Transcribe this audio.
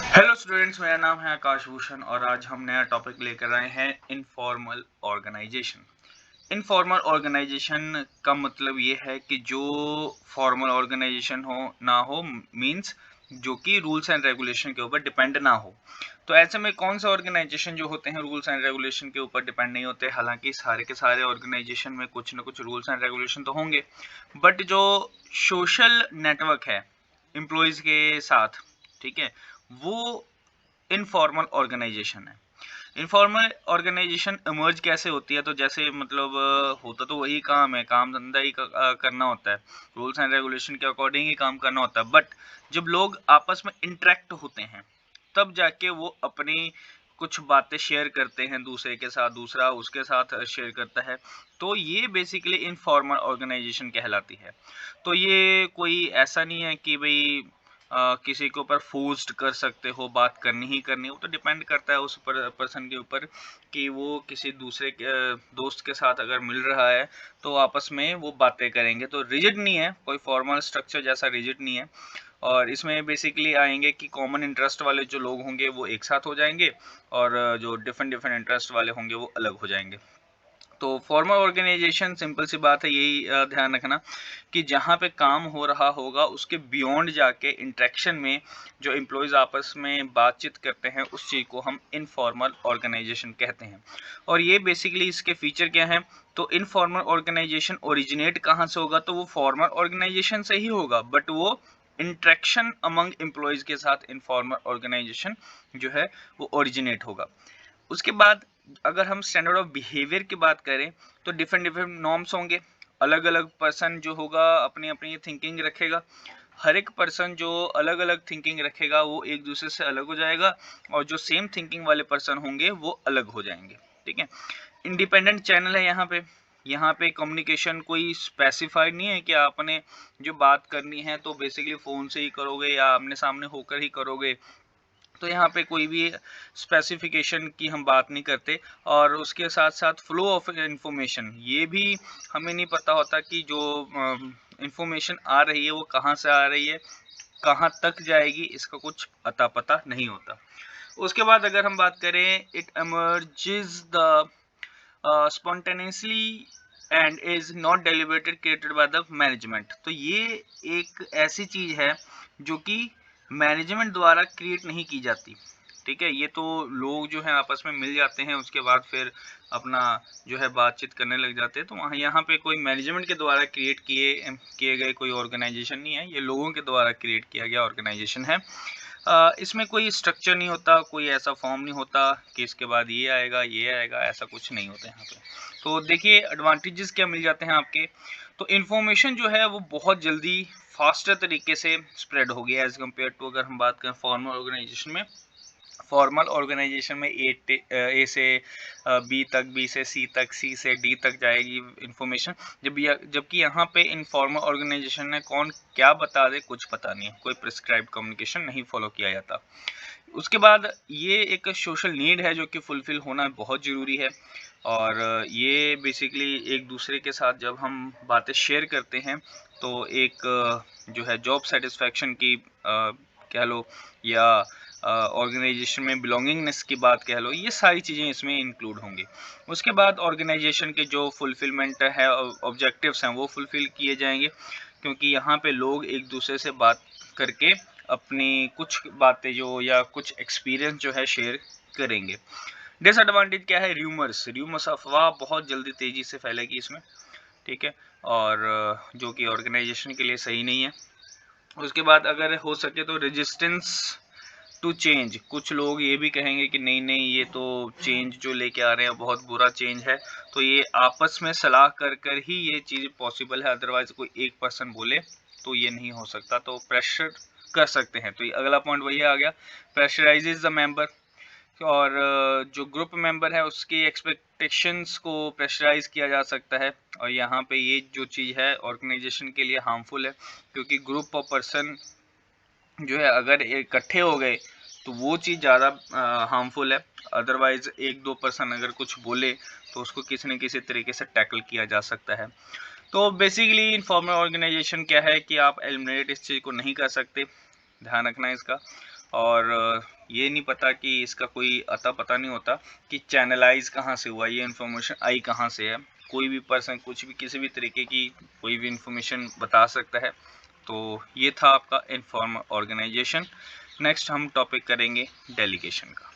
Hello students, मेरा नाम है आकाश भूषण और आज हम नया टॉपिक लेकर आए हैं इनफॉर्मल ऑर्गेनाइजेशन। इनफॉर्मल ऑर्गेनाइजेशन का मतलब ये है कि जो फॉर्मल ऑर्गेनाइजेशन हो ना हो, मींस जो कि रूल्स एंड रेगुलेशन के ऊपर डिपेंड ना हो। तो ऐसे में कौन सा ऑर्गेनाइजेशन जो होते हैं रूल्स एंड रेगुलेशन के ऊपर डिपेंड नहीं होते। हालांकि सारे के सारे ऑर्गेनाइजेशन में कुछ ना कुछ रूल्स एंड रेगुलेशन तो होंगे, बट जो सोशल नेटवर्क है एम्प्लॉयज के साथ, ठीक है, वो इनफॉर्मल ऑर्गेनाइजेशन है। इनफॉर्मल ऑर्गेनाइजेशन इमर्ज कैसे होती है? तो जैसे मतलब होता तो वही काम है, काम धंधा ही करना होता है, रूल्स एंड रेगुलेशन के अकॉर्डिंग ही काम करना होता है। बट जब लोग आपस में इंटरेक्ट होते हैं तब जाके वो अपनी कुछ बातें शेयर करते हैं दूसरे के साथ, दूसरा उसके साथ शेयर करता है। तो ये बेसिकली इनफॉर्मल ऑर्गेनाइजेशन कहलाती है। तो ये कोई ऐसा नहीं है कि भाई किसी के ऊपर फोर्स्ड कर सकते हो, बात करनी ही करनी, वो तो डिपेंड करता है उस पर्सन के ऊपर कि वो किसी दूसरे दोस्त के साथ अगर मिल रहा है तो आपस में वो बातें करेंगे। तो रिजिड नहीं है, कोई फॉर्मल स्ट्रक्चर जैसा रिजिड नहीं है। और इसमें बेसिकली आएंगे कि कॉमन इंटरेस्ट वाले जो लोग होंगे वो एक साथ हो जाएंगे और जो डिफरेंट डिफरेंट इंटरेस्ट वाले होंगे वो अलग हो जाएंगे। तो फॉर्मल ऑर्गेनाइजेशन, सिंपल सी बात है, यही ध्यान रखना कि जहाँ पे काम हो रहा होगा उसके बियॉन्ड जाके इंटरेक्शन में जो एम्प्लॉयज़ आपस में बातचीत करते हैं उस चीज़ को हम इनफॉर्मल ऑर्गेनाइजेशन कहते हैं। और ये बेसिकली इसके फीचर क्या है? तो इनफॉर्मल ऑर्गेनाइजेशन ओरिजिनेट कहाँ से होगा? तो वो फॉर्मल ऑर्गेनाइजेशन से ही होगा, बट वो इंटरेक्शन अमंग एम्प्लॉयज़ के साथ इनफॉर्मल ऑर्गेनाइजेशन जो है वो ओरिजिनेट होगा। उसके बाद अगर हम स्टैंडर्ड ऑफ बिहेवियर की बात करें तो डिफरेंट डिफरेंट नॉर्म्स होंगे। अलग अलग पर्सन जो होगा अपनी अपनी थिंकिंग रखेगा। हर एक पर्सन जो अलग अलग थिंकिंग रखेगा वो एक दूसरे से अलग हो जाएगा और जो सेम थिंकिंग वाले पर्सन होंगे वो अलग हो जाएंगे। ठीक है, इंडिपेंडेंट चैनल है यहाँ पे कम्युनिकेशन कोई स्पेसिफाइड नहीं है कि आपने जो बात करनी है तो बेसिकली फ़ोन से ही करोगे या आमने सामने होकर ही करोगे। तो यहाँ पे कोई भी स्पेसिफिकेशन की हम बात नहीं करते। और उसके साथ साथ फ्लो ऑफ इंफॉर्मेशन, ये भी हमें नहीं पता होता कि जो इंफॉर्मेशन आ रही है वो कहाँ से आ रही है, कहाँ तक जाएगी, इसका कुछ अता पता नहीं होता। उसके बाद अगर हम बात करें, it emerges the spontaneously and is not deliberated created by the management। तो ये एक ऐसी चीज है जो कि मैनेजमेंट द्वारा क्रिएट नहीं की जाती। ठीक है, ये तो लोग जो है आपस में मिल जाते हैं, उसके बाद फिर अपना जो है बातचीत करने लग जाते हैं। तो वहाँ यहाँ पे कोई मैनेजमेंट के द्वारा क्रिएट किए गए कोई ऑर्गेनाइजेशन नहीं है, ये लोगों के द्वारा क्रिएट किया गया ऑर्गेनाइजेशन है। इसमें कोई स्ट्रक्चर नहीं होता, कोई ऐसा फॉर्म नहीं होता कि इसके बाद ये आएगा, ऐसा कुछ नहीं होता यहाँ पे। तो देखिए एडवांटेजेस क्या मिल जाते हैं आपके। तो इन्फॉर्मेशन जो है वो बहुत जल्दी फास्टर तरीके से स्प्रेड हो गया एज कम्पेयर टू अगर हम बात करें फॉर्मल ऑर्गेनाइजेशन में। फॉर्मल ऑर्गेनाइजेशन में ए से बी तक, बी से सी तक, सी से डी तक जाएगी इंफॉर्मेशन। जबकि यहाँ पे इनफॉर्मल ऑर्गेनाइजेशन में कौन क्या बता दे कुछ पता नहीं है, कोई प्रिस्क्राइब कम्युनिकेशन नहीं फॉलो किया जाता। उसके बाद ये एक सोशल नीड है जो कि फुलफिल होना बहुत ज़रूरी है। और ये बेसिकली एक दूसरे के साथ जब हम बातें शेयर करते हैं तो एक जो है जॉब सेटिस्फैक्शन की कह लो या ऑर्गेनाइजेशन में बिलोंगिंगनेस की बात कह लो, ये सारी चीज़ें इसमें इंक्लूड होंगी। उसके बाद ऑर्गेनाइजेशन के जो फुलफिलमेंट है, ऑब्जेक्टिव्स हैं, वो फुलफिल किए जाएंगे क्योंकि यहाँ पे लोग एक दूसरे से बात करके अपनी कुछ बातें जो या कुछ एक्सपीरियंस जो है शेयर करेंगे। डिसएडवांटेज क्या है? र्यूमर्स अफवाह बहुत जल्दी तेजी से फैलेगी इसमें। ठीक है, और जो कि ऑर्गेनाइजेशन के लिए सही नहीं है। उसके बाद अगर हो सके तो रेजिस्टेंस टू चेंज, कुछ लोग ये भी कहेंगे कि नहीं नहीं ये तो चेंज जो लेके आ रहे हैं बहुत बुरा चेंज है, तो ये आपस में सलाह कर कर ही ये चीज़ पॉसिबल है, अदरवाइज कोई एक पर्सन बोले तो ये नहीं हो सकता। तो प्रेशर कर सकते हैं, तो ये अगला पॉइंट वही आ गया, प्रेशराइजेज द मेंबर। और जो ग्रुप मेंबर है उसकी एक्सपेक्टेशंस को प्रेशराइज किया जा सकता है। और यहाँ पे ये जो चीज़ है ऑर्गेनाइजेशन के लिए हार्मफुल है क्योंकि ग्रुप ऑफ पर्सन जो है अगर इकट्ठे हो गए तो वो चीज़ ज़्यादा हार्मफुल है। अदरवाइज एक दो पर्सन अगर कुछ बोले तो उसको किसी न किसी तरीके से टैकल किया जा सकता है। तो बेसिकली इनफॉर्मल ऑर्गेनाइजेशन क्या है कि आप एलिमिनेट इस चीज़ को नहीं कर सकते, ध्यान रखना है इसका। और ये नहीं पता कि इसका कोई अता पता नहीं होता कि चैनलाइज कहाँ से हुआ, ये इन्फॉर्मेशन आई कहाँ से है। कोई भी पर्सन कुछ भी किसी भी तरीके की कोई भी इन्फॉर्मेशन बता सकता है। तो ये था आपका इनफॉर्मल ऑर्गेनाइजेशन। नेक्स्ट हम टॉपिक करेंगे डेलीगेशन का।